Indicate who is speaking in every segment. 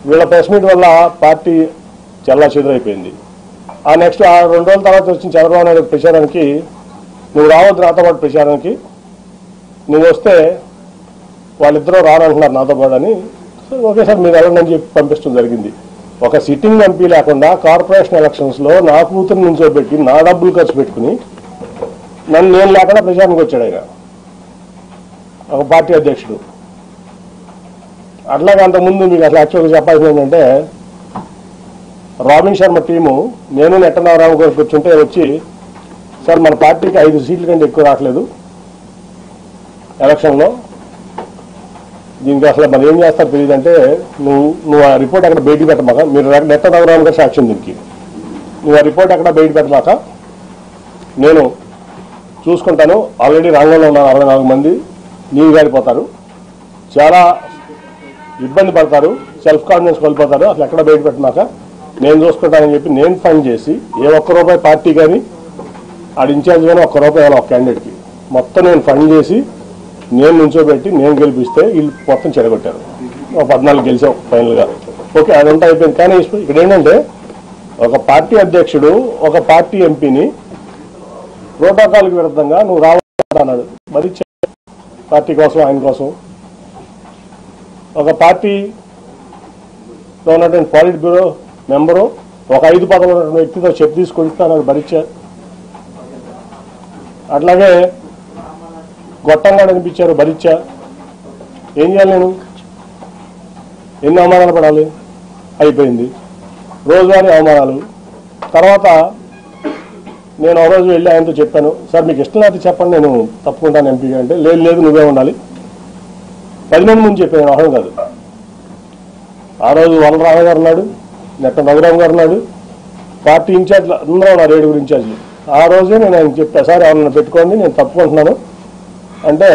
Speaker 1: వీళ్ళ press meet వల్ల party చల్లా చెదురైపోయింది. ఆ నెక్స్ట్ 2 రోజుల తర్వాత వచ్చిన చంద్రబాబు నాయుడు ప్రచారానికి నువ్వు రావద్దు నాతో పాటు ప్రచారానికి, నువ్వు వస్తే వాళ్ళిద్దరూ రానంటున్నారు నాతో పాటు అని. ఓకే సార్ మీరు వెళ్ళండి అని చెప్పి పంపించడం జరిగింది. ఒక సిట్టింగ్ ఎంపీ లేకుండా కార్పొరేషన్ ఎలక్షన్స్లో నా కూతురు నుంచోబెట్టి నా డబ్బులు ఖర్చు పెట్టుకుని నేను లేకుండా ప్రచారానికి వచ్చాడు ఆయన, ఒక పార్టీ అధ్యక్షుడు. అట్లాగే అంతకుముందు మీకు అసలు యాక్చువల్గా చెప్పాల్సింది ఏంటంటే, రాబిన్ శర్మ టీము నేను నెట్టనారావు గారు కూర్చుంటే వచ్చి, సార్ మన పార్టీకి 5 సీట్ల కంటే ఎక్కువ రావట్లేదు ఎలక్షన్లో, దీనికి అసలు మరి ఏం చేస్తారో తెలియదంటే నువ్వు ఆ రిపోర్ట్ అక్కడ బయటికి పెట్టమాక, మీరు నెట్టనారావు గారు సాక్ష్యం దీనికి, నువ్వు ఆ రిపోర్ట్ అక్కడ బయట పెట్టమాక, నేను చూసుకుంటాను. ఆల్రెడీ రంగంలో ఉన్న 64 మంది నీరు గారిపోతారు, చాలా ఇబ్బంది పడతారు, సెల్ఫ్ కాన్ఫిడెన్స్ కోల్పోతారు, అసలు ఎక్కడ బయట పెట్టమాక నేను చూసుకుంటానని చెప్పి నేను ఫండ్ చేసి ఏ ₹1 పార్టీ కానీ ఆడ ఇన్ఛార్జ్ కానీ ₹1 ఒక క్యాండిడేట్కి మొత్తం నేను ఫండ్ చేసి నేను నుంచోబెట్టి నేను గెలిపిస్తే వీళ్ళు మొత్తం చెడగొట్టారు. 14 గెలిచాం ఫైనల్గా. ఓకే అదంతా అయిపోయింది. కానీ ఇక్కడ ఏంటంటే ఒక పార్టీ అధ్యక్షుడు ఒక పార్టీ ఎంపీని ప్రోటోకాల్కి విరుద్ధంగా నువ్వు రావాలన్నాడు, మరి పార్టీ కోసం ఆయన కోసం. ఒక పార్టీలో ఉన్నటువంటి పాలిట్ బ్యూరో మెంబరు ఒక 5 పదవులు ఉన్నటువంటి వ్యక్తితో చెప్పు తీసుకొస్తానని భరించారు. అట్లాగే గొట్టంగా అనిపించారు, భరించా. ఏం చేయాలి నేను? ఎన్ని అవమానాలు పడాలి? అయిపోయింది. రోజువారీ అవమానాలు. తర్వాత నేను ఒక రోజు వెళ్ళి ఆయనతో చెప్పాను, సార్ మీకు ఇష్టం లేకపోతే చెప్పండి నేను తప్పుకుంటాను ఎంపీగా అంటే, లేదు నువ్వే ఉండాలి. 10 మంది ముందు చెప్పాను, అవసరం కాదు. ఆ రోజు వలరామ గారు ఉన్నాడు, నెట్ట రఘురామ్ గారు ఉన్నాడు, పార్టీ ఇన్ఛార్జ్లు అందరూ ఉన్నారు, 7 ఇన్ఛార్జ్లు. ఆ రోజే నేను ఆయన చెప్పా, సార్ ఎవరన్నా పెట్టుకోండి నేను తప్పుకుంటున్నాను అంటే,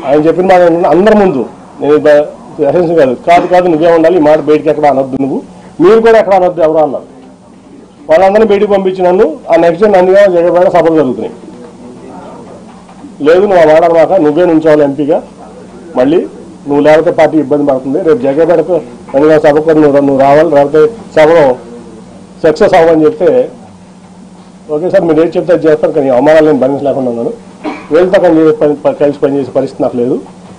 Speaker 1: ఆయన చెప్పిన మాట ఏంటంటే అందరి ముందు, నేను ఎసెన్స్ కాదు నువ్వే ఉండాలి, ఈ మాట బయటికి ఎక్కడ అనొద్దు, మీరు కూడా ఎక్కడ అనొద్దు ఎవరు అన్నారు. వాళ్ళందరినీ బయటికి పంపించినాను. ఆ నెక్స్ట్ డే నందిగా జగబేడ సభలు జరుగుతున్నాయి. లేదు నువ్వు ఆ మాట అనమాక, నువ్వే నుంచోవాలి ఎంపీగా, మళ్ళీ నువ్వు లేకపోతే పార్టీ ఇబ్బంది పడుతుంది, రేపు జగబేడకు నందిగా సభకు నువ్వు రావాలి, లేకపోతే సభలో సక్సెస్ అవ్వని చెప్తే, ఓకే సార్ మీరు ఏం చెప్తే అది చేస్తారు, కానీ అవమానాలు నేను భరించలేకుండా ఉన్నాను, వీళ్ళతో కలిసి పనిచేసే పరిస్థితి నాకు లేదు,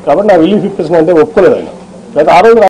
Speaker 1: కాబట్టి నా రిలీఫ్ ఇప్పిస్తున్నా అంటే ఒప్పుకోలేదు ఆయన. అయితే ఆ రోజు